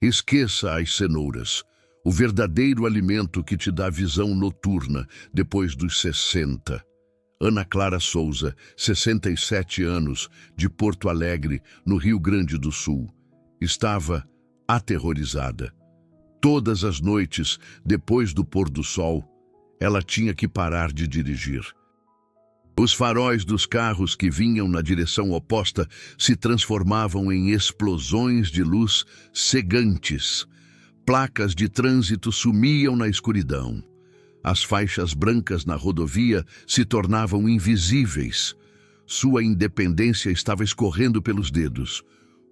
Esqueça as cenouras, o verdadeiro alimento que te dá visão noturna depois dos 60. Ana Clara Souza, 67 anos, de Porto Alegre, no Rio Grande do Sul. Estava aterrorizada. Todas as noites, depois do pôr do sol, ela tinha que parar de dirigir. Os faróis dos carros que vinham na direção oposta se transformavam em explosões de luz cegantes. Placas de trânsito sumiam na escuridão. As faixas brancas na rodovia se tornavam invisíveis. Sua independência estava escorrendo pelos dedos.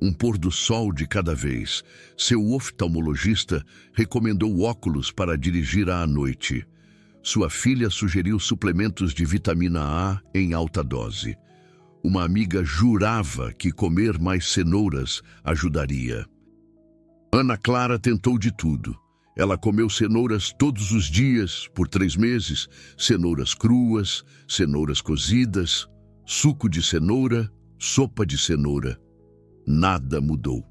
Um pôr do sol de cada vez. Seu oftalmologista recomendou óculos para dirigir à noite. Sua filha sugeriu suplementos de vitamina A em alta dose. Uma amiga jurava que comer mais cenouras ajudaria. Ana Clara tentou de tudo. Ela comeu cenouras todos os dias, por 3 meses, cenouras cruas, cenouras cozidas, suco de cenoura, sopa de cenoura. Nada mudou.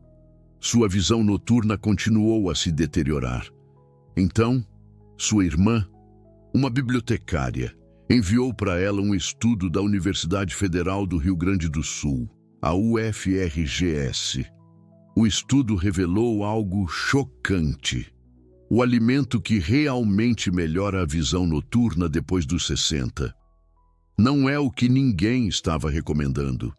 Sua visão noturna continuou a se deteriorar. Então, sua irmã, uma bibliotecária, enviou para ela um estudo da Universidade Federal do Rio Grande do Sul, a UFRGS. O estudo revelou algo chocante. O alimento que realmente melhora a visão noturna depois dos 60 não é o que ninguém estava recomendando.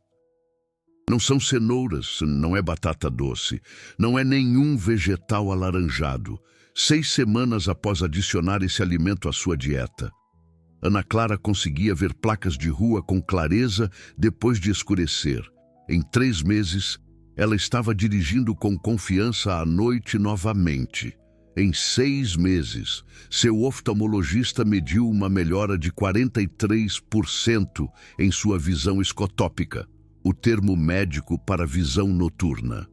Não são cenouras, não é batata doce, não é nenhum vegetal alaranjado. 6 semanas após adicionar esse alimento à sua dieta, Ana Clara conseguia ver placas de rua com clareza depois de escurecer. Em 3 meses, ela estava dirigindo com confiança à noite novamente. Em 6 meses, seu oftalmologista mediu uma melhora de 43% em sua visão escotópica, o termo médico para visão noturna.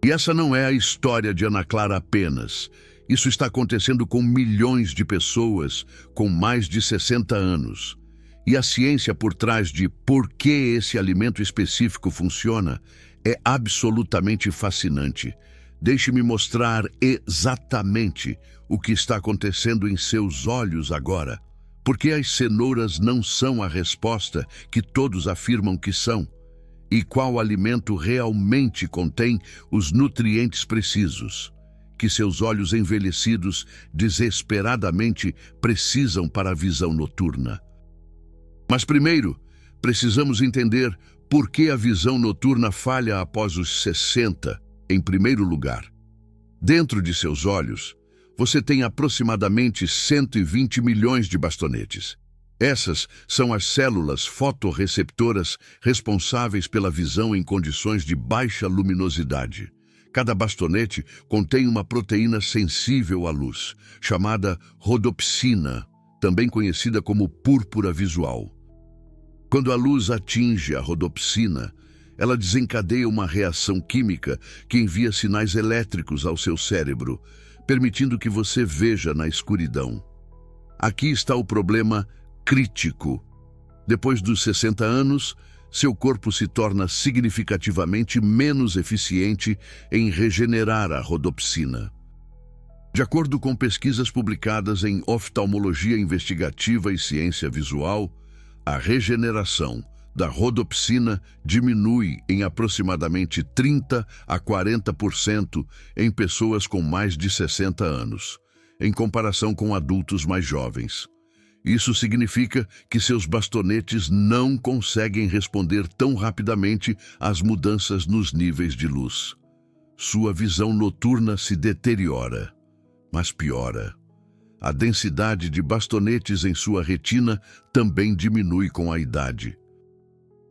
E essa não é a história de Ana Clara apenas. Isso está acontecendo com milhões de pessoas com mais de 60 anos. E a ciência por trás de por que esse alimento específico funciona é absolutamente fascinante. Deixe-me mostrar exatamente o que está acontecendo em seus olhos agora. Porque as cenouras não são a resposta que todos afirmam que são. E qual alimento realmente contém os nutrientes precisos, que seus olhos envelhecidos desesperadamente precisam para a visão noturna. Mas primeiro, precisamos entender por que a visão noturna falha após os 60, em primeiro lugar. Dentro de seus olhos, você tem aproximadamente 120 milhões de bastonetes. Essas são as células fotorreceptoras responsáveis pela visão em condições de baixa luminosidade. Cada bastonete contém uma proteína sensível à luz, chamada rodopsina, também conhecida como púrpura visual. Quando a luz atinge a rodopsina, ela desencadeia uma reação química que envia sinais elétricos ao seu cérebro, permitindo que você veja na escuridão. Aqui está o problema crítico. Depois dos 60 anos, seu corpo se torna significativamente menos eficiente em regenerar a rodopsina. De acordo com pesquisas publicadas em Oftalmologia Investigativa e Ciência Visual, a regeneração da rodopsina diminui em aproximadamente 30 a 40% em pessoas com mais de 60 anos, em comparação com adultos mais jovens. Isso significa que seus bastonetes não conseguem responder tão rapidamente às mudanças nos níveis de luz. Sua visão noturna se deteriora, mas piora. A densidade de bastonetes em sua retina também diminui com a idade.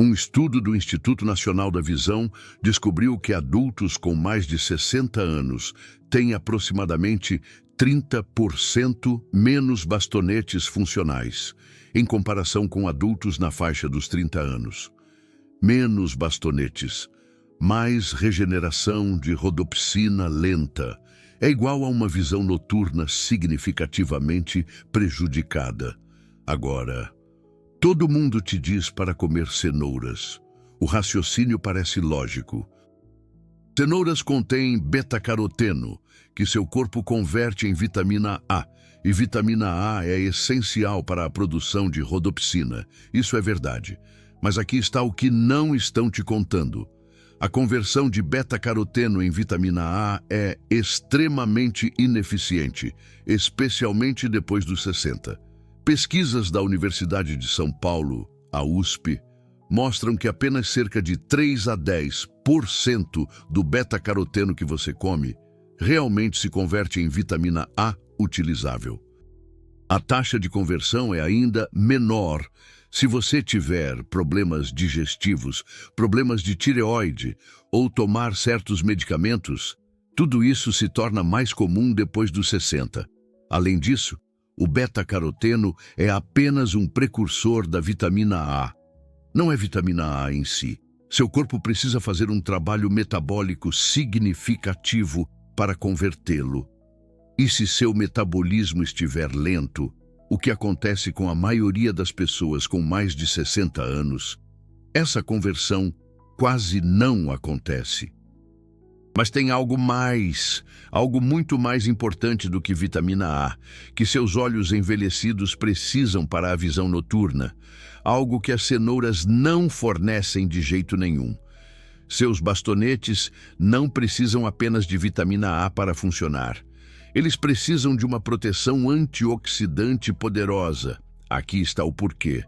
Um estudo do Instituto Nacional da Visão descobriu que adultos com mais de 60 anos têm aproximadamente 30% menos bastonetes funcionais, em comparação com adultos na faixa dos 30 anos. Menos bastonetes, mais regeneração de rodopsina lenta, é igual a uma visão noturna significativamente prejudicada. Agora, todo mundo te diz para comer cenouras. O raciocínio parece lógico. Cenouras contêm beta-caroteno, que seu corpo converte em vitamina A, e vitamina A é essencial para a produção de rodopsina. Isso é verdade. Mas aqui está o que não estão te contando. A conversão de beta-caroteno em vitamina A é extremamente ineficiente, especialmente depois dos 60. Pesquisas da Universidade de São Paulo, a USP, mostram que apenas cerca de 3 a 10% do beta-caroteno que você come realmente se converte em vitamina A utilizável. A taxa de conversão é ainda menor se você tiver problemas digestivos, problemas de tireoide ou tomar certos medicamentos. Tudo isso se torna mais comum depois dos 60. Além disso, o beta-caroteno é apenas um precursor da vitamina A. Não é vitamina A em si. Seu corpo precisa fazer um trabalho metabólico significativo para convertê-lo. E se seu metabolismo estiver lento, o que acontece com a maioria das pessoas com mais de 60 anos, essa conversão quase não acontece. Mas tem algo muito mais importante do que vitamina A, que seus olhos envelhecidos precisam para a visão noturna, algo que as cenouras não fornecem de jeito nenhum. Seus bastonetes não precisam apenas de vitamina A para funcionar. Eles precisam de uma proteção antioxidante poderosa. Aqui está o porquê.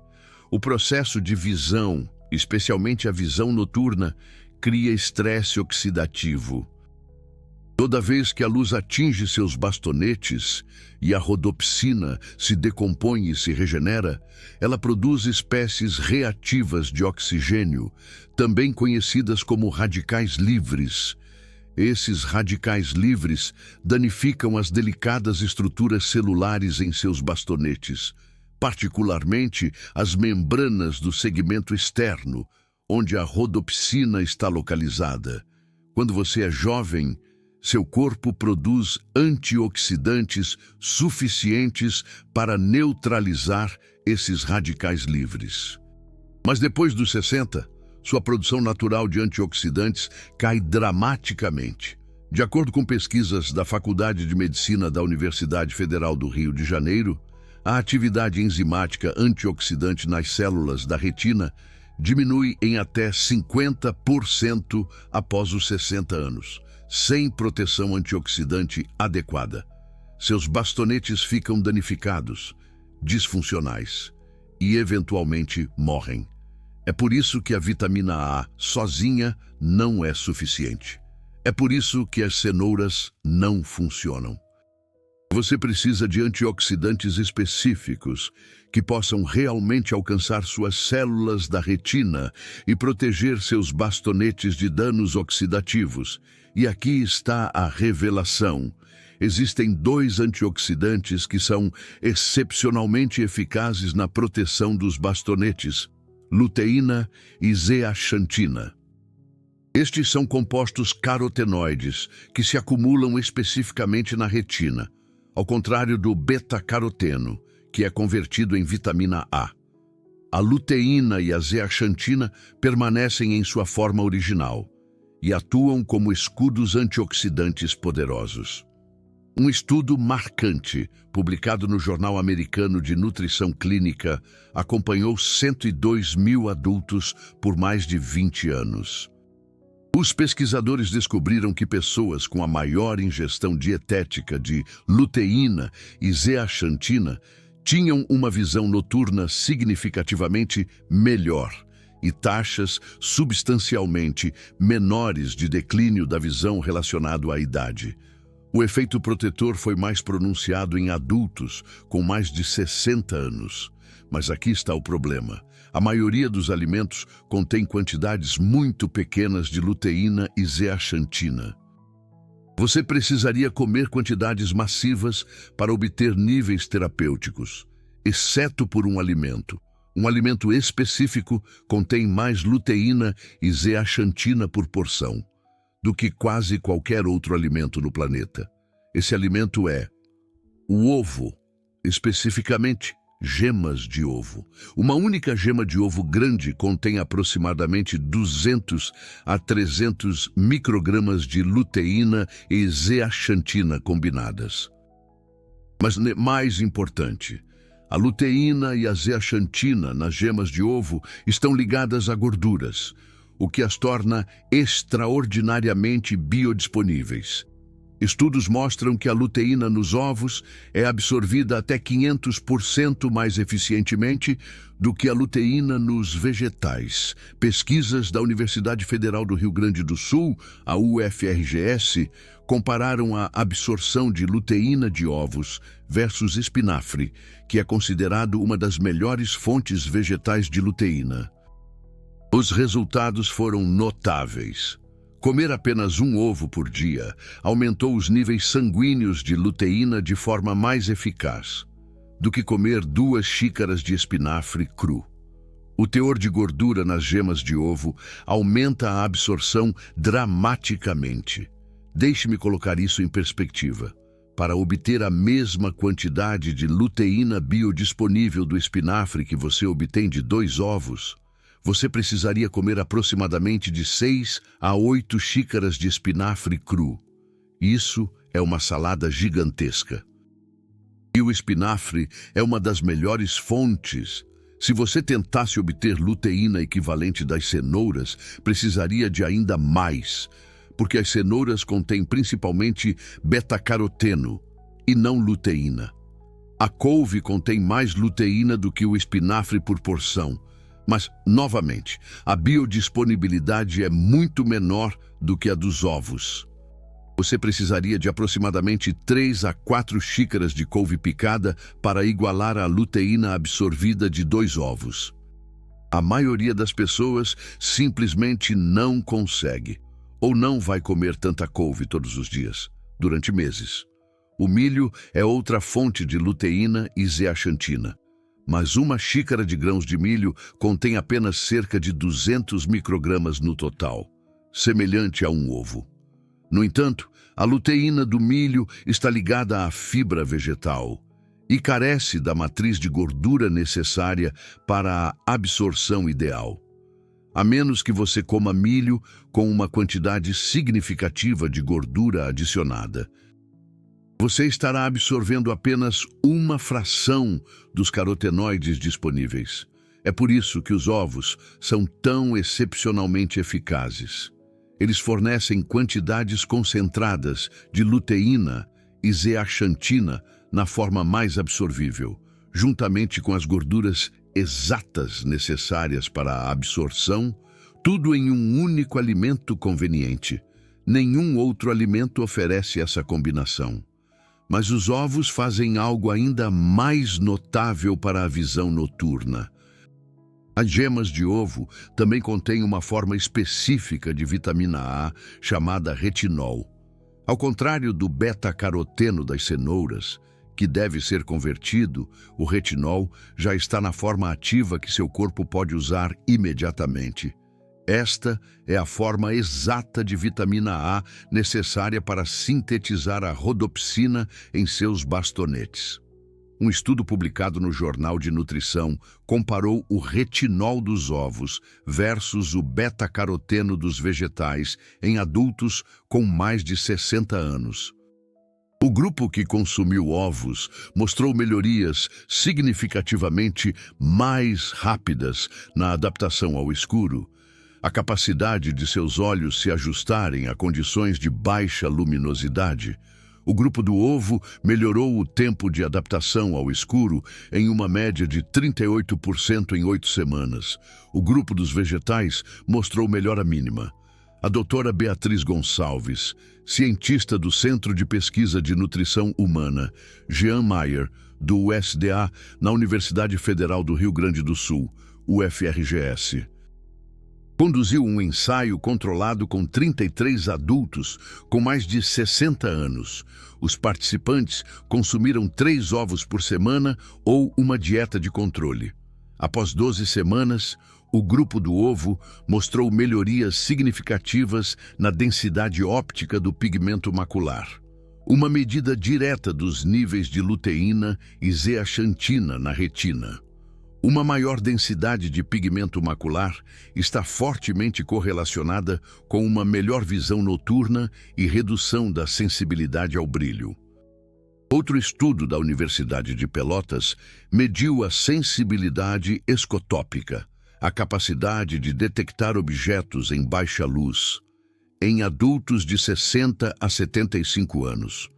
O processo de visão, especialmente a visão noturna, cria estresse oxidativo. Toda vez que a luz atinge seus bastonetes e a rodopsina se decompõe e se regenera, ela produz espécies reativas de oxigênio, também conhecidas como radicais livres. Esses radicais livres danificam as delicadas estruturas celulares em seus bastonetes, particularmente as membranas do segmento externo, onde a rodopsina está localizada. Quando você é jovem, seu corpo produz antioxidantes suficientes para neutralizar esses radicais livres. Mas depois dos 60, sua produção natural de antioxidantes cai dramaticamente. De acordo com pesquisas da Faculdade de Medicina da Universidade Federal do Rio de Janeiro, a atividade enzimática antioxidante nas células da retina diminui em até 50% após os 60 anos, sem proteção antioxidante adequada. Seus bastonetes ficam danificados, disfuncionais e, eventualmente, morrem. É por isso que a vitamina A sozinha não é suficiente. É por isso que as cenouras não funcionam. Você precisa de antioxidantes específicos que possam realmente alcançar suas células da retina e proteger seus bastonetes de danos oxidativos. E aqui está a revelação. Existem 2 antioxidantes que são excepcionalmente eficazes na proteção dos bastonetes: luteína e zeaxantina. Estes são compostos carotenoides que se acumulam especificamente na retina, ao contrário do beta-caroteno, que é convertido em vitamina A. A luteína e a zeaxantina permanecem em sua forma original e atuam como escudos antioxidantes poderosos. Um estudo marcante, publicado no Jornal Americano de Nutrição Clínica, acompanhou 102 mil adultos por mais de 20 anos. Os pesquisadores descobriram que pessoas com a maior ingestão dietética de luteína e zeaxantina tinham uma visão noturna significativamente melhor e taxas substancialmente menores de declínio da visão relacionado à idade. O efeito protetor foi mais pronunciado em adultos com mais de 60 anos. Mas aqui está o problema. A maioria dos alimentos contém quantidades muito pequenas de luteína e zeaxantina. Você precisaria comer quantidades massivas para obter níveis terapêuticos, exceto por um alimento. Um alimento específico contém mais luteína e zeaxantina por porção do que quase qualquer outro alimento no planeta. Esse alimento é o ovo, especificamente Gemas de ovo. Uma única gema de ovo grande contém aproximadamente 200 a 300 microgramas de luteína e zeaxantina combinadas. Mas mais importante, a luteína e a zeaxantina nas gemas de ovo estão ligadas a gorduras, o que as torna extraordinariamente biodisponíveis. Estudos mostram que a luteína nos ovos é absorvida até 500% mais eficientemente do que a luteína nos vegetais. Pesquisas da Universidade Federal do Rio Grande do Sul, a UFRGS, compararam a absorção de luteína de ovos versus espinafre, que é considerado uma das melhores fontes vegetais de luteína. Os resultados foram notáveis. Comer apenas um ovo por dia aumentou os níveis sanguíneos de luteína de forma mais eficaz do que comer 2 xícaras de espinafre cru. O teor de gordura nas gemas de ovo aumenta a absorção dramaticamente. Deixe-me colocar isso em perspectiva. Para obter a mesma quantidade de luteína biodisponível do espinafre que você obtém de 2 ovos, você precisaria comer aproximadamente de 6 a 8 xícaras de espinafre cru. Isso é uma salada gigantesca. E o espinafre é uma das melhores fontes. Se você tentasse obter luteína equivalente das cenouras, precisaria de ainda mais, porque as cenouras contêm principalmente beta-caroteno e não luteína. A couve contém mais luteína do que o espinafre por porção. Mas, novamente, a biodisponibilidade é muito menor do que a dos ovos. Você precisaria de aproximadamente 3 a 4 xícaras de couve picada para igualar a luteína absorvida de 2 ovos. A maioria das pessoas simplesmente não consegue, ou não vai comer tanta couve todos os dias, durante meses. O milho é outra fonte de luteína e zeaxantina. Mas 1 xícara de grãos de milho contém apenas cerca de 200 microgramas no total, semelhante a um ovo. No entanto, a luteína do milho está ligada à fibra vegetal e carece da matriz de gordura necessária para a absorção ideal. A menos que você coma milho com uma quantidade significativa de gordura adicionada, você estará absorvendo apenas uma fração dos carotenoides disponíveis. É por isso que os ovos são tão excepcionalmente eficazes. Eles fornecem quantidades concentradas de luteína e zeaxantina na forma mais absorvível, juntamente com as gorduras exatas necessárias para a absorção, tudo em um único alimento conveniente. Nenhum outro alimento oferece essa combinação. Mas os ovos fazem algo ainda mais notável para a visão noturna. As gemas de ovo também contêm uma forma específica de vitamina A, chamada retinol. Ao contrário do beta-caroteno das cenouras, que deve ser convertido, o retinol já está na forma ativa que seu corpo pode usar imediatamente. Esta é a forma exata de vitamina A necessária para sintetizar a rodopsina em seus bastonetes. Um estudo publicado no Jornal de Nutrição comparou o retinol dos ovos versus o beta-caroteno dos vegetais em adultos com mais de 60 anos. O grupo que consumiu ovos mostrou melhorias significativamente mais rápidas na adaptação ao escuro. A capacidade de seus olhos se ajustarem a condições de baixa luminosidade. O grupo do ovo melhorou o tempo de adaptação ao escuro em uma média de 38% em 8 semanas. O grupo dos vegetais mostrou melhora mínima. A doutora Beatriz Gonçalves, cientista do Centro de Pesquisa de Nutrição Humana, Jean Mayer, do USDA, na Universidade Federal do Rio Grande do Sul, UFRGS, conduziu um ensaio controlado com 33 adultos com mais de 60 anos. Os participantes consumiram 3 ovos por semana ou uma dieta de controle. Após 12 semanas, o grupo do ovo mostrou melhorias significativas na densidade óptica do pigmento macular. uma medida direta dos níveis de luteína e zeaxantina na retina. Uma maior densidade de pigmento macular está fortemente correlacionada com uma melhor visão noturna e redução da sensibilidade ao brilho. Outro estudo da Universidade de Pelotas mediu a sensibilidade escotópica, a capacidade de detectar objetos em baixa luz, em adultos de 60 a 75 anos.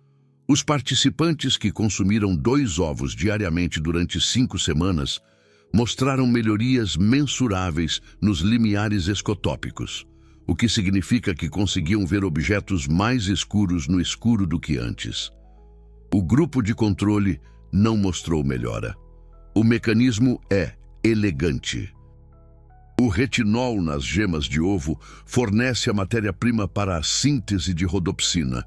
Os participantes que consumiram 2 ovos diariamente durante 5 semanas mostraram melhorias mensuráveis nos limiares escotópicos, o que significa que conseguiam ver objetos mais escuros no escuro do que antes. O grupo de controle não mostrou melhora. O mecanismo é elegante. O retinol nas gemas de ovo fornece a matéria-prima para a síntese de rodopsina.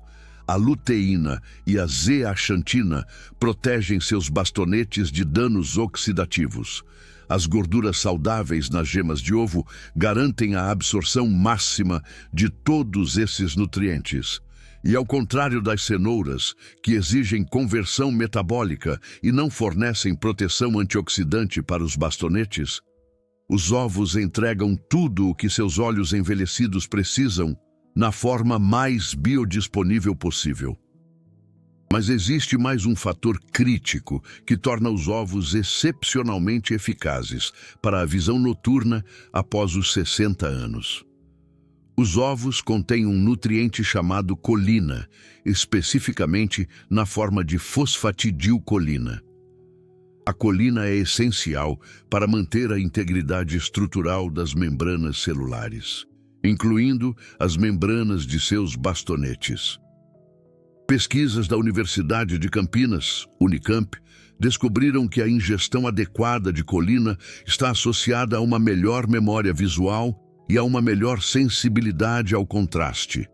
A luteína e a zeaxantina protegem seus bastonetes de danos oxidativos. As gorduras saudáveis nas gemas de ovo garantem a absorção máxima de todos esses nutrientes. E ao contrário das cenouras, que exigem conversão metabólica e não fornecem proteção antioxidante para os bastonetes, os ovos entregam tudo o que seus olhos envelhecidos precisam na forma mais biodisponível possível. Mas existe mais um fator crítico que torna os ovos excepcionalmente eficazes para a visão noturna após os 60 anos. Os ovos contêm um nutriente chamado colina, especificamente na forma de fosfatidilcolina. A colina é essencial para manter a integridade estrutural das membranas celulares, incluindo as membranas de seus bastonetes. Pesquisas da Universidade de Campinas, Unicamp, descobriram que a ingestão adequada de colina está associada a uma melhor memória visual e a uma melhor sensibilidade ao contraste,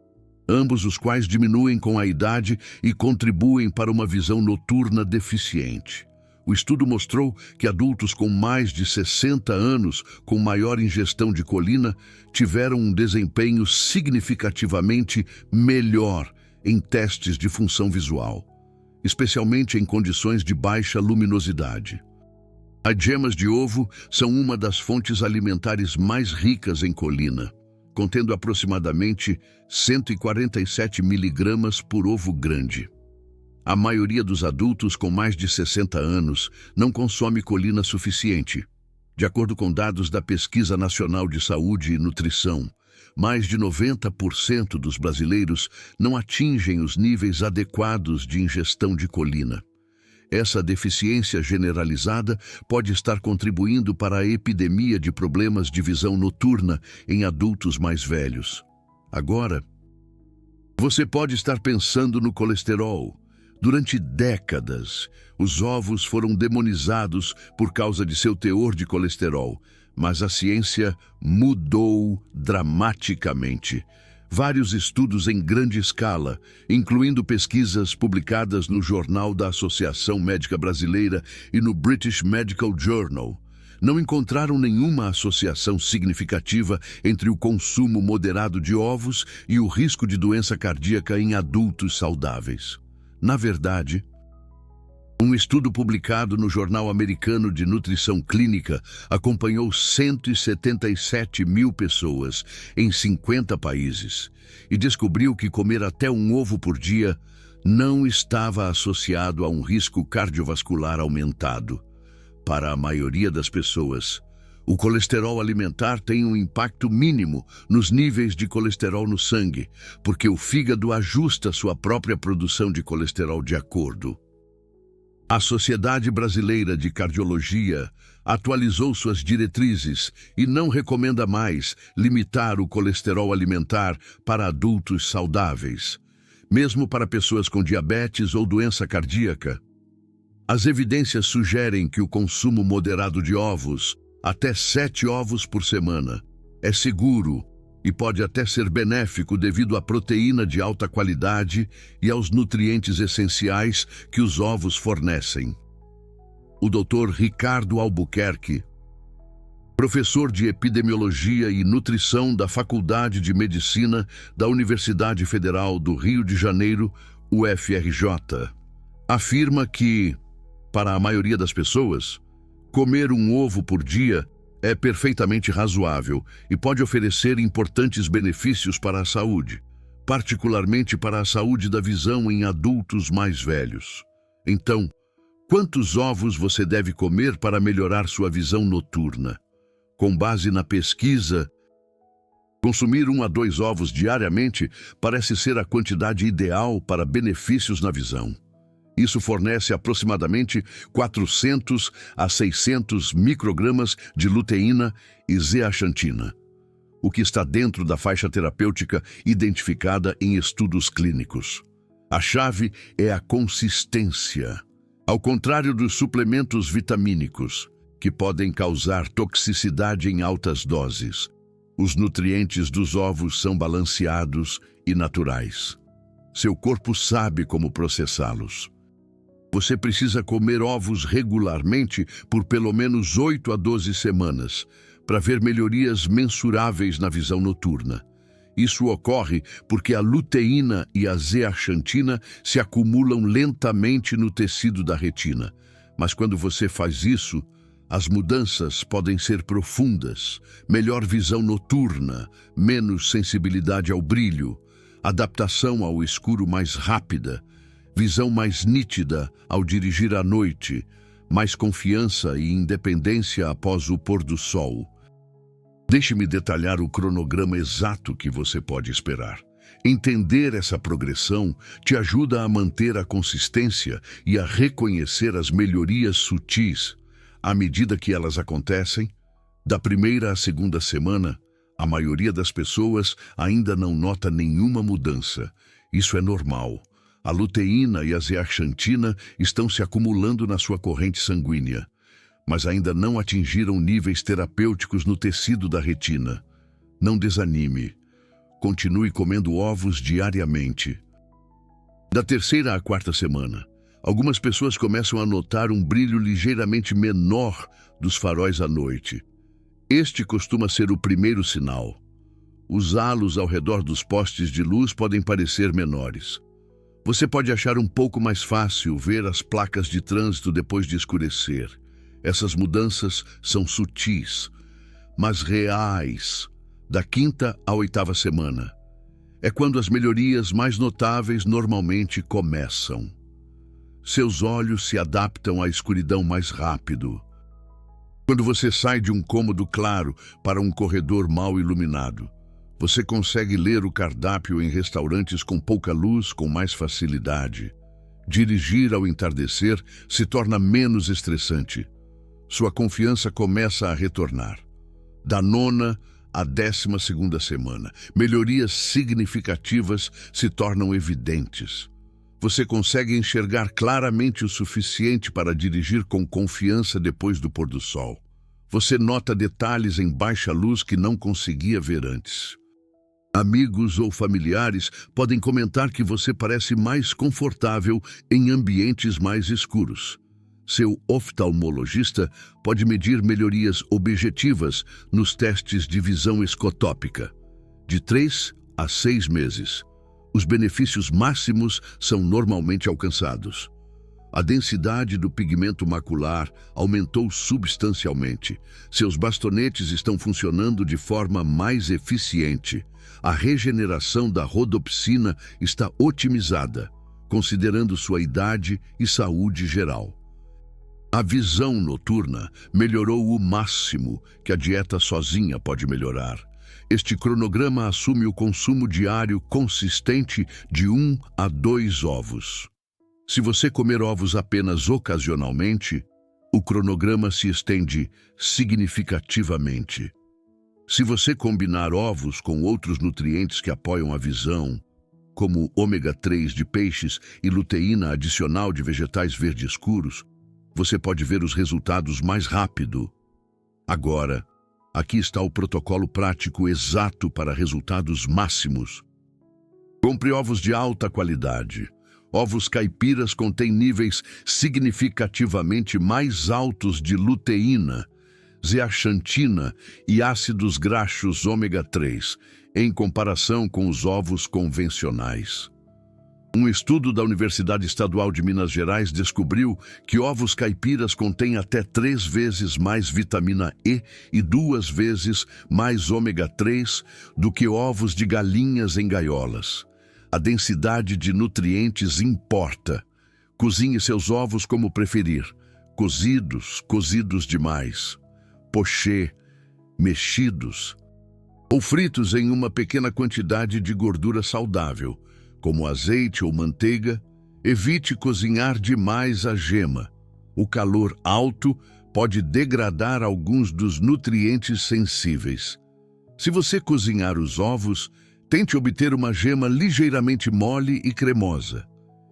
ambos os quais diminuem com a idade e contribuem para uma visão noturna deficiente. O estudo mostrou que adultos com mais de 60 anos com maior ingestão de colina tiveram um desempenho significativamente melhor em testes de função visual, especialmente em condições de baixa luminosidade. As gemas de ovo são uma das fontes alimentares mais ricas em colina, contendo aproximadamente 147 miligramas por ovo grande. A maioria dos adultos com mais de 60 anos não consome colina suficiente. De acordo com dados da Pesquisa Nacional de Saúde e Nutrição, mais de 90% dos brasileiros não atingem os níveis adequados de ingestão de colina. Essa deficiência generalizada pode estar contribuindo para a epidemia de problemas de visão noturna em adultos mais velhos. Agora, você pode estar pensando no colesterol. Durante décadas, os ovos foram demonizados por causa de seu teor de colesterol, mas a ciência mudou dramaticamente. Vários estudos em grande escala, incluindo pesquisas publicadas no Jornal da Associação Médica Brasileira e no British Medical Journal, não encontraram nenhuma associação significativa entre o consumo moderado de ovos e o risco de doença cardíaca em adultos saudáveis. Na verdade, um estudo publicado no Jornal Americano de Nutrição Clínica acompanhou 177 mil pessoas em 50 países e descobriu que comer até um ovo por dia não estava associado a um risco cardiovascular aumentado. Para a maioria das pessoas, o colesterol alimentar tem um impacto mínimo nos níveis de colesterol no sangue, porque o fígado ajusta sua própria produção de colesterol de acordo. A Sociedade Brasileira de Cardiologia atualizou suas diretrizes e não recomenda mais limitar o colesterol alimentar para adultos saudáveis, mesmo para pessoas com diabetes ou doença cardíaca. As evidências sugerem que o consumo moderado de ovos, até 7 ovos por semana, é seguro e pode até ser benéfico devido à proteína de alta qualidade e aos nutrientes essenciais que os ovos fornecem. O Dr. Ricardo Albuquerque, professor de Epidemiologia e Nutrição da Faculdade de Medicina da Universidade Federal do Rio de Janeiro, UFRJ, afirma que, para a maioria das pessoas, comer um ovo por dia é perfeitamente razoável e pode oferecer importantes benefícios para a saúde, particularmente para a saúde da visão em adultos mais velhos. Então, quantos ovos você deve comer para melhorar sua visão noturna? Com base na pesquisa, consumir 1 a 2 ovos diariamente parece ser a quantidade ideal para benefícios na visão. Isso fornece aproximadamente 400 a 600 microgramas de luteína e zeaxantina, o que está dentro da faixa terapêutica identificada em estudos clínicos. A chave é a consistência. Ao contrário dos suplementos vitamínicos, que podem causar toxicidade em altas doses, os nutrientes dos ovos são balanceados e naturais. Seu corpo sabe como processá-los. Você precisa comer ovos regularmente por pelo menos 8 a 12 semanas para ver melhorias mensuráveis na visão noturna. Isso ocorre porque a luteína e a zeaxantina se acumulam lentamente no tecido da retina. Mas quando você faz isso, as mudanças podem ser profundas: melhor visão noturna, menos sensibilidade ao brilho, adaptação ao escuro mais rápida, visão mais nítida ao dirigir à noite, mais confiança e independência após o pôr do sol. Deixe-me detalhar o cronograma exato que você pode esperar. Entender essa progressão te ajuda a manter a consistência e a reconhecer as melhorias sutis à medida que elas acontecem. Da primeira à segunda semana, a maioria das pessoas ainda não nota nenhuma mudança. Isso é normal. A luteína e a zeaxantina estão se acumulando na sua corrente sanguínea, mas ainda não atingiram níveis terapêuticos no tecido da retina. Não desanime. Continue comendo ovos diariamente. Da terceira à quarta semana, algumas pessoas começam a notar um brilho ligeiramente menor dos faróis à noite. Este costuma ser o primeiro sinal. Os halos ao redor dos postes de luz podem parecer menores. Você pode achar um pouco mais fácil ver as placas de trânsito depois de escurecer. Essas mudanças são sutis, mas reais. Da quinta à oitava semana é quando as melhorias mais notáveis normalmente começam. Seus olhos se adaptam à escuridão mais rápido. Quando você sai de um cômodo claro para um corredor mal iluminado, você consegue ler o cardápio em restaurantes com pouca luz com mais facilidade. Dirigir ao entardecer se torna menos estressante. Sua confiança começa a retornar. Da nona à 12ª semana, melhorias significativas se tornam evidentes. Você consegue enxergar claramente o suficiente para dirigir com confiança depois do pôr do sol. Você nota detalhes em baixa luz que não conseguia ver antes. Amigos ou familiares podem comentar que você parece mais confortável em ambientes mais escuros. Seu oftalmologista pode medir melhorias objetivas nos testes de visão escotópica. De 3 a 6 meses, os benefícios máximos são normalmente alcançados. A densidade do pigmento macular aumentou substancialmente. Seus bastonetes estão funcionando de forma mais eficiente. A regeneração da rodopsina está otimizada, considerando sua idade e saúde geral. A visão noturna melhorou o máximo que a dieta sozinha pode melhorar. Este cronograma assume o consumo diário consistente de 1 a 2 ovos. Se você comer ovos apenas ocasionalmente, o cronograma se estende significativamente. Se você combinar ovos com outros nutrientes que apoiam a visão, como ômega 3 de peixes e luteína adicional de vegetais verde escuros, você pode ver os resultados mais rápido. Agora, aqui está o protocolo prático exato para resultados máximos. Compre ovos de alta qualidade. Ovos caipiras contêm níveis significativamente mais altos de luteína, zeaxantina e ácidos graxos ômega 3, em comparação com os ovos convencionais. Um estudo da Universidade Estadual de Minas Gerais descobriu que ovos caipiras contêm até 3 vezes mais vitamina E e 2 vezes mais ômega 3 do que ovos de galinhas em gaiolas. A densidade de nutrientes importa. Cozinhe seus ovos como preferir. Cozidos demais. Pochê, mexidos ou fritos em uma pequena quantidade de gordura saudável, como azeite ou manteiga. Evite cozinhar demais a gema. O calor alto pode degradar alguns dos nutrientes sensíveis. Se você cozinhar os ovos, tente obter uma gema ligeiramente mole e cremosa,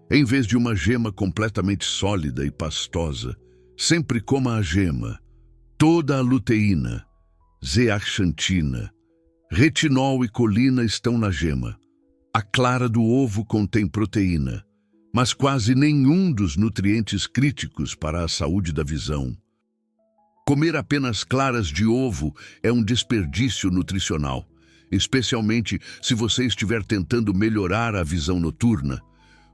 em vez de uma gema completamente sólida e pastosa. Sempre coma a gema. Toda a luteína, zeaxantina, retinol e colina estão na gema. A clara do ovo contém proteína, mas quase nenhum dos nutrientes críticos para a saúde da visão. Comer apenas claras de ovo é um desperdício nutricional, especialmente se você estiver tentando melhorar a visão noturna.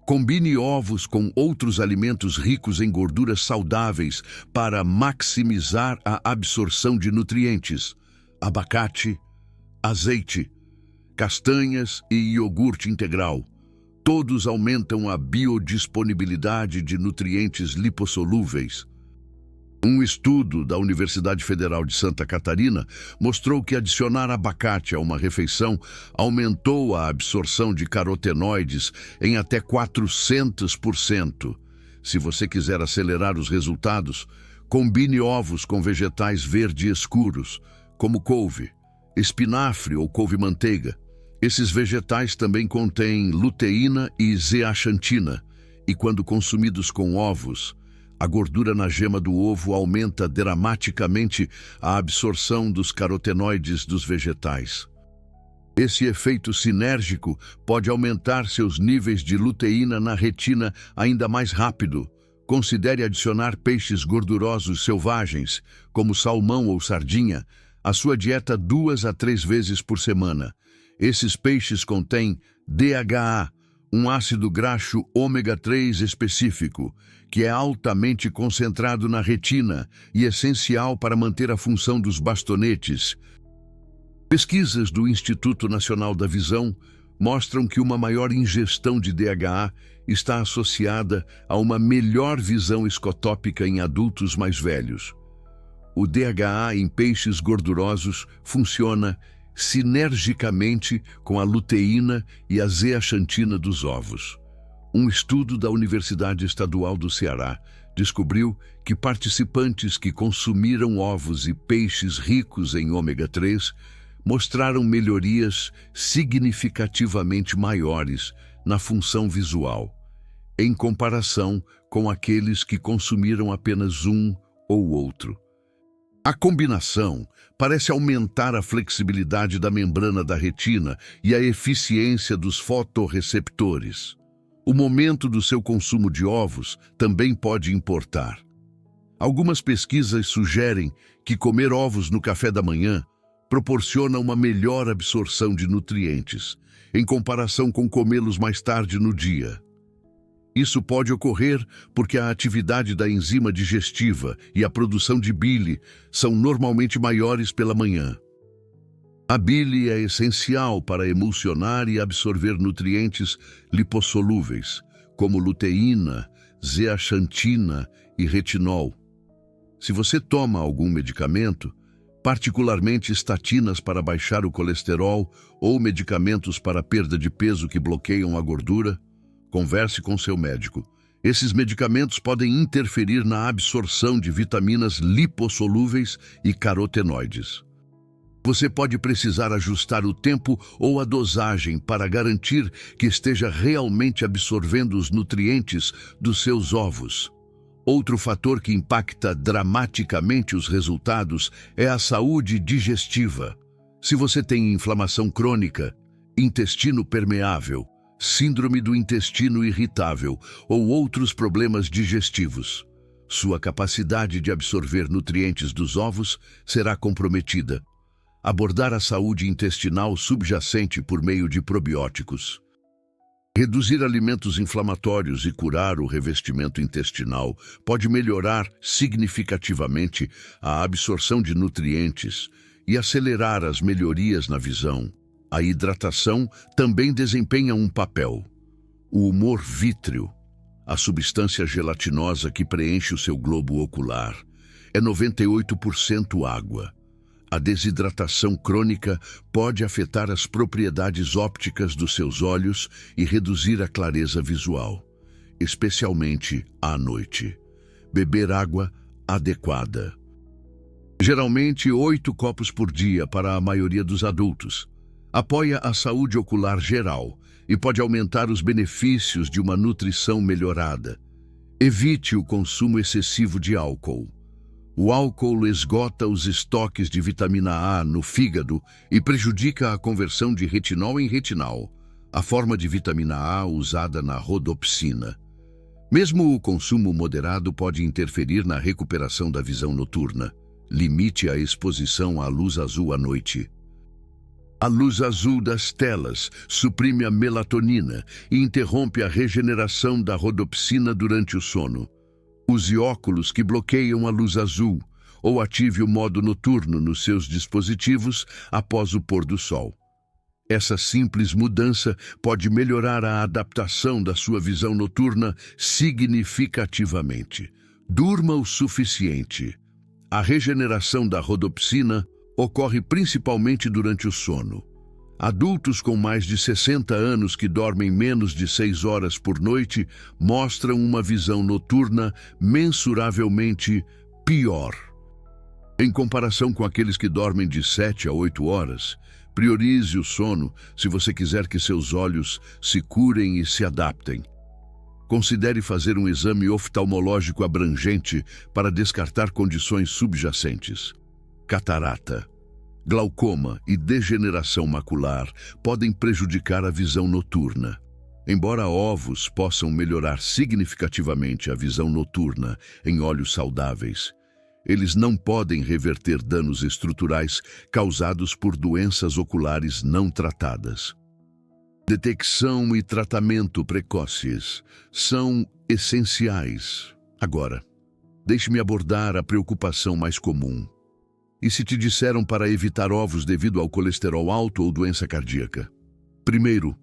Combine ovos com outros alimentos ricos em gorduras saudáveis para maximizar a absorção de nutrientes. Abacate, azeite, castanhas e iogurte integral. Todos aumentam a biodisponibilidade de nutrientes lipossolúveis. Um estudo da Universidade Federal de Santa Catarina mostrou que adicionar abacate a uma refeição aumentou a absorção de carotenoides em até 400%. Se você quiser acelerar os resultados, combine ovos com vegetais verde escuros, como couve, espinafre ou couve-manteiga. Esses vegetais também contêm luteína e zeaxantina, e quando consumidos com ovos, a gordura na gema do ovo aumenta dramaticamente a absorção dos carotenoides dos vegetais. Esse efeito sinérgico pode aumentar seus níveis de luteína na retina ainda mais rápido. Considere adicionar peixes gordurosos selvagens, como salmão ou sardinha, à sua dieta 2 a 3 vezes por semana. Esses peixes contêm DHA, um ácido graxo ômega 3 específico, que é altamente concentrado na retina e essencial para manter a função dos bastonetes. Pesquisas do Instituto Nacional da Visão mostram que uma maior ingestão de DHA está associada a uma melhor visão escotópica em adultos mais velhos. O DHA em peixes gordurosos funciona sinergicamente com a luteína e a zeaxantina dos ovos. Um estudo da Universidade Estadual do Ceará descobriu que participantes que consumiram ovos e peixes ricos em ômega 3 mostraram melhorias significativamente maiores na função visual, em comparação com aqueles que consumiram apenas um ou outro. A combinação parece aumentar a flexibilidade da membrana da retina e a eficiência dos fotorreceptores. O momento do seu consumo de ovos também pode importar. Algumas pesquisas sugerem que comer ovos no café da manhã proporciona uma melhor absorção de nutrientes, em comparação com comê-los mais tarde no dia. Isso pode ocorrer porque a atividade da enzima digestiva e a produção de bile são normalmente maiores pela manhã. A bile é essencial para emulsionar e absorver nutrientes lipossolúveis, como luteína, zeaxantina e retinol. Se você toma algum medicamento, particularmente estatinas para baixar o colesterol ou medicamentos para perda de peso que bloqueiam a gordura, converse com seu médico. Esses medicamentos podem interferir na absorção de vitaminas lipossolúveis e carotenoides. Você pode precisar ajustar o tempo ou a dosagem para garantir que esteja realmente absorvendo os nutrientes dos seus ovos. Outro fator que impacta dramaticamente os resultados é a saúde digestiva. Se você tem inflamação crônica, intestino permeável, síndrome do intestino irritável ou outros problemas digestivos, sua capacidade de absorver nutrientes dos ovos será comprometida. Abordar a saúde intestinal subjacente por meio de probióticos. Reduzir alimentos inflamatórios e curar o revestimento intestinal pode melhorar significativamente a absorção de nutrientes e acelerar as melhorias na visão. A hidratação também desempenha um papel. O humor vítreo, a substância gelatinosa que preenche o seu globo ocular, é 98% água. A desidratação crônica pode afetar as propriedades ópticas dos seus olhos e reduzir a clareza visual, especialmente à noite. Beber água adequada. Geralmente 8 copos por dia para a maioria dos adultos. Apoia a saúde ocular geral e pode aumentar os benefícios de uma nutrição melhorada. Evite o consumo excessivo de álcool. O álcool esgota os estoques de vitamina A no fígado e prejudica a conversão de retinol em retinal, a forma de vitamina A usada na rodopsina. Mesmo o consumo moderado pode interferir na recuperação da visão noturna. Limite a exposição à luz azul à noite. A luz azul das telas suprime a melatonina e interrompe a regeneração da rodopsina durante o sono. Use óculos que bloqueiam a luz azul ou ative o modo noturno nos seus dispositivos após o pôr do sol. Essa simples mudança pode melhorar a adaptação da sua visão noturna significativamente. Durma o suficiente. A regeneração da rodopsina ocorre principalmente durante o sono. Adultos com mais de 60 anos que dormem menos de 6 horas por noite mostram uma visão noturna mensuravelmente pior. Em comparação com aqueles que dormem de 7 a 8 horas, priorize o sono se você quiser que seus olhos se curem e se adaptem. Considere fazer um exame oftalmológico abrangente para descartar condições subjacentes. Catarata, glaucoma e degeneração macular podem prejudicar a visão noturna. Embora ovos possam melhorar significativamente a visão noturna em olhos saudáveis, eles não podem reverter danos estruturais causados por doenças oculares não tratadas. Detecção e tratamento precoces são essenciais. Agora, deixe-me abordar a preocupação mais comum. E se te disseram para evitar ovos devido ao colesterol alto ou doença cardíaca? Primeiro,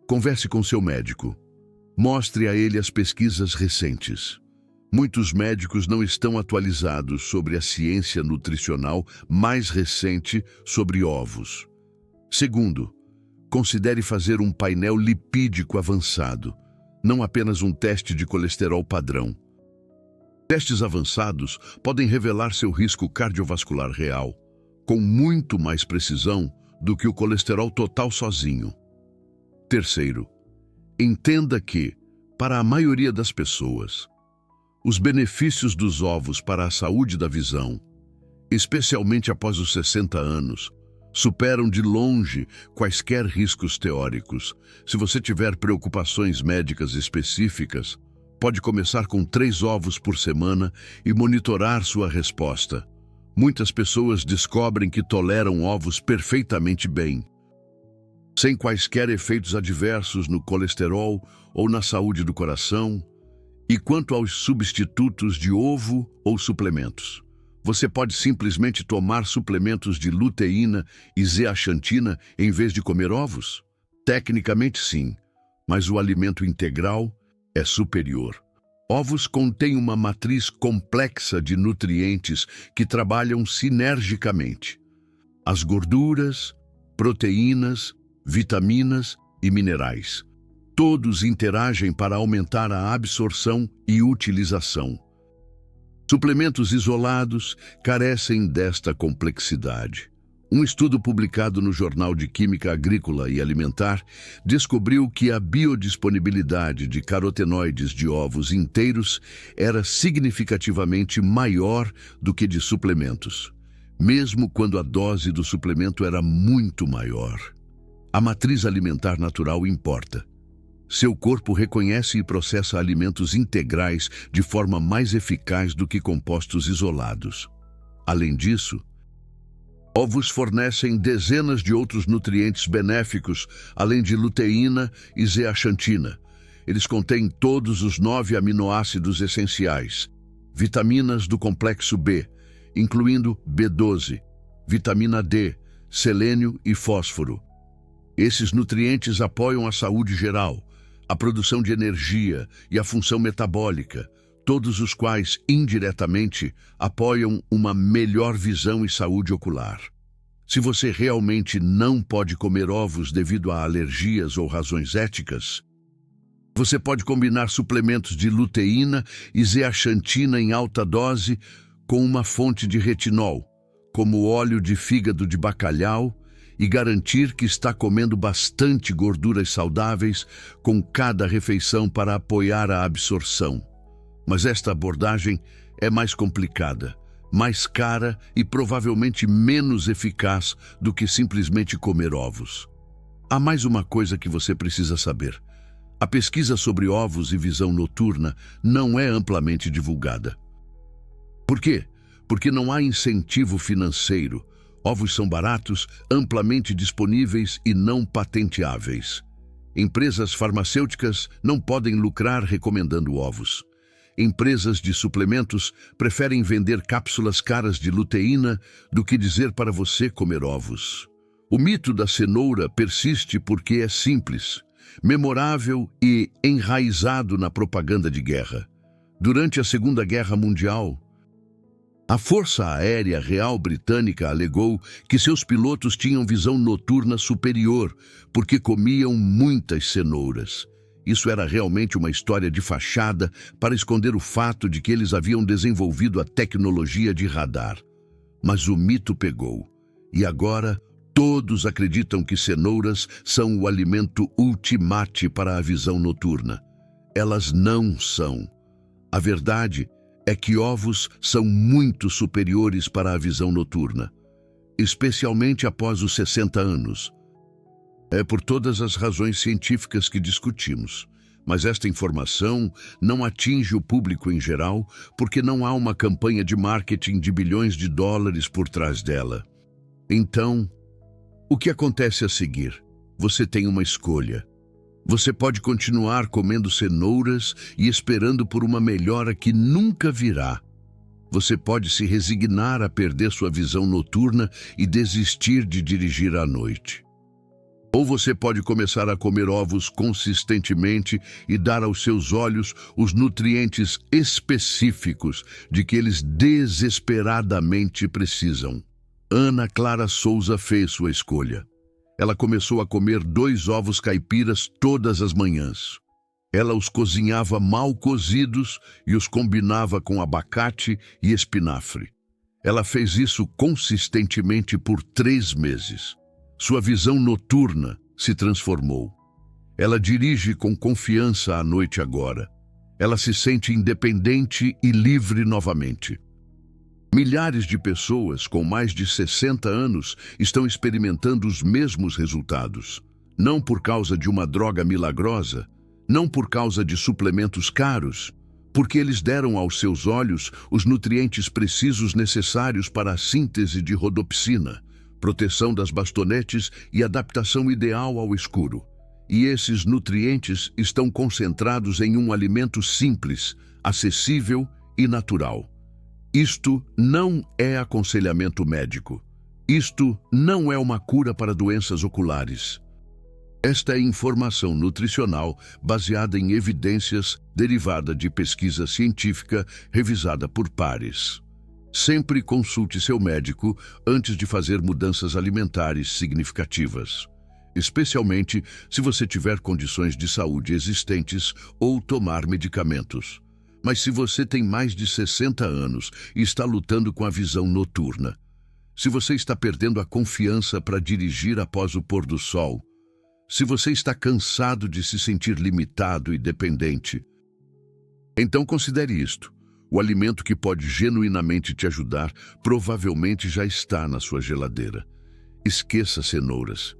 converse com seu médico. Mostre a ele as pesquisas recentes. Muitos médicos não estão atualizados sobre a ciência nutricional mais recente sobre ovos. Segundo, considere fazer um painel lipídico avançado, não apenas um teste de colesterol padrão. Testes avançados podem revelar seu risco cardiovascular real, com muito mais precisão do que o colesterol total sozinho. Terceiro, entenda que, para a maioria das pessoas, os benefícios dos ovos para a saúde da visão, especialmente após os 60 anos, superam de longe quaisquer riscos teóricos. Se você tiver preocupações médicas específicas, pode começar com 3 ovos por semana e monitorar sua resposta. Muitas pessoas descobrem que toleram ovos perfeitamente bem, sem quaisquer efeitos adversos no colesterol ou na saúde do coração. E quanto aos substitutos de ovo ou suplementos, você pode simplesmente tomar suplementos de luteína e zeaxantina em vez de comer ovos? Tecnicamente sim, mas o alimento integral é superior. Ovos contêm uma matriz complexa de nutrientes que trabalham sinergicamente. As gorduras, proteínas, vitaminas e minerais. Todos interagem para aumentar a absorção e utilização. Suplementos isolados carecem desta complexidade. Um estudo publicado no Jornal de Química Agrícola e Alimentar descobriu que a biodisponibilidade de carotenoides de ovos inteiros era significativamente maior do que de suplementos, mesmo quando a dose do suplemento era muito maior. A matriz alimentar natural importa. Seu corpo reconhece e processa alimentos integrais de forma mais eficaz do que compostos isolados. Além disso, Ovos fornecem dezenas de outros nutrientes benéficos, além de luteína e zeaxantina. Eles contêm todos os 9 aminoácidos essenciais, vitaminas do complexo B, incluindo B12, vitamina D, selênio e fósforo. Esses nutrientes apoiam a saúde geral, a produção de energia e a função metabólica, todos os quais, indiretamente, apoiam uma melhor visão e saúde ocular. Se você realmente não pode comer ovos devido a alergias ou razões éticas, você pode combinar suplementos de luteína e zeaxantina em alta dose com uma fonte de retinol, como óleo de fígado de bacalhau, e garantir que está comendo bastante gorduras saudáveis com cada refeição para apoiar a absorção. Mas esta abordagem é mais complicada, mais cara e provavelmente menos eficaz do que simplesmente comer ovos. Há mais uma coisa que você precisa saber. A pesquisa sobre ovos e visão noturna não é amplamente divulgada. Por quê? Porque não há incentivo financeiro. Ovos são baratos, amplamente disponíveis e não patenteáveis. Empresas farmacêuticas não podem lucrar recomendando ovos. Empresas de suplementos preferem vender cápsulas caras de luteína do que dizer para você comer ovos. O mito da cenoura persiste porque é simples, memorável e enraizado na propaganda de guerra. Durante a Segunda Guerra Mundial, a Força Aérea Real Britânica alegou que seus pilotos tinham visão noturna superior porque comiam muitas cenouras. Isso era realmente uma história de fachada para esconder o fato de que eles haviam desenvolvido a tecnologia de radar. Mas o mito pegou, e agora todos acreditam que cenouras são o alimento ultimate para a visão noturna. Elas não são. A verdade é que ovos são muito superiores para a visão noturna, especialmente após os 60 anos. É por todas as razões científicas que discutimos, mas esta informação não atinge o público em geral porque não há uma campanha de marketing de bilhões de dólares por trás dela. Então, o que acontece a seguir? Você tem uma escolha. Você pode continuar comendo cenouras e esperando por uma melhora que nunca virá. Você pode se resignar a perder sua visão noturna e desistir de dirigir à noite. Ou você pode começar a comer ovos consistentemente e dar aos seus olhos os nutrientes específicos de que eles desesperadamente precisam. Ana Clara Souza fez sua escolha. Ela começou a comer 2 ovos caipiras todas as manhãs. Ela os cozinhava mal cozidos e os combinava com abacate e espinafre. Ela fez isso consistentemente por 3 meses. Sua visão noturna se transformou. Ela dirige com confiança à noite agora. Ela se sente independente e livre novamente. Milhares de pessoas com mais de 60 anos estão experimentando os mesmos resultados. Não por causa de uma droga milagrosa, não por causa de suplementos caros, porque eles deram aos seus olhos os nutrientes precisos necessários para a síntese de rodopsina, proteção das bastonetes e adaptação ideal ao escuro. E esses nutrientes estão concentrados em um alimento simples, acessível e natural. Isto não é aconselhamento médico. Isto não é uma cura para doenças oculares. Esta é informação nutricional baseada em evidências derivada de pesquisa científica revisada por pares. Sempre consulte seu médico antes de fazer mudanças alimentares significativas, especialmente se você tiver condições de saúde existentes ou tomar medicamentos. Mas se você tem mais de 60 anos e está lutando com a visão noturna, se você está perdendo a confiança para dirigir após o pôr do sol, se você está cansado de se sentir limitado e dependente, então considere isto. O alimento que pode genuinamente te ajudar provavelmente já está na sua geladeira. Esqueça cenouras.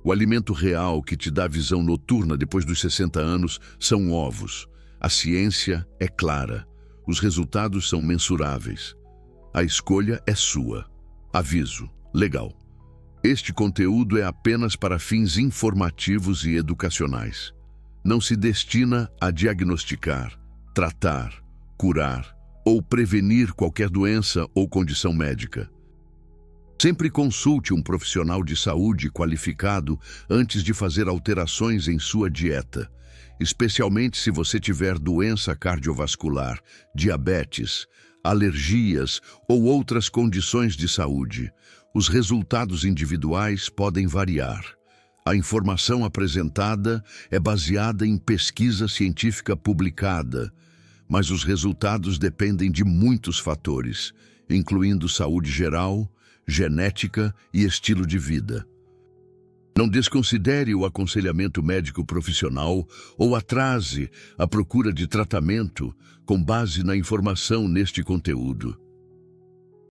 O alimento real que te dá visão noturna depois dos 60 anos são ovos. A ciência é clara. Os resultados são mensuráveis. A escolha é sua. Aviso: Legal. Este conteúdo é apenas para fins informativos e educacionais. Não se destina a diagnosticar, tratar, curar ou prevenir qualquer doença ou condição médica. Sempre consulte um profissional de saúde qualificado antes de fazer alterações em sua dieta, especialmente se você tiver doença cardiovascular, diabetes, alergias ou outras condições de saúde. Os resultados individuais podem variar. A informação apresentada é baseada em pesquisa científica publicada, mas os resultados dependem de muitos fatores, incluindo saúde geral, genética e estilo de vida. Não desconsidere o aconselhamento médico profissional ou atrase a procura de tratamento com base na informação neste conteúdo.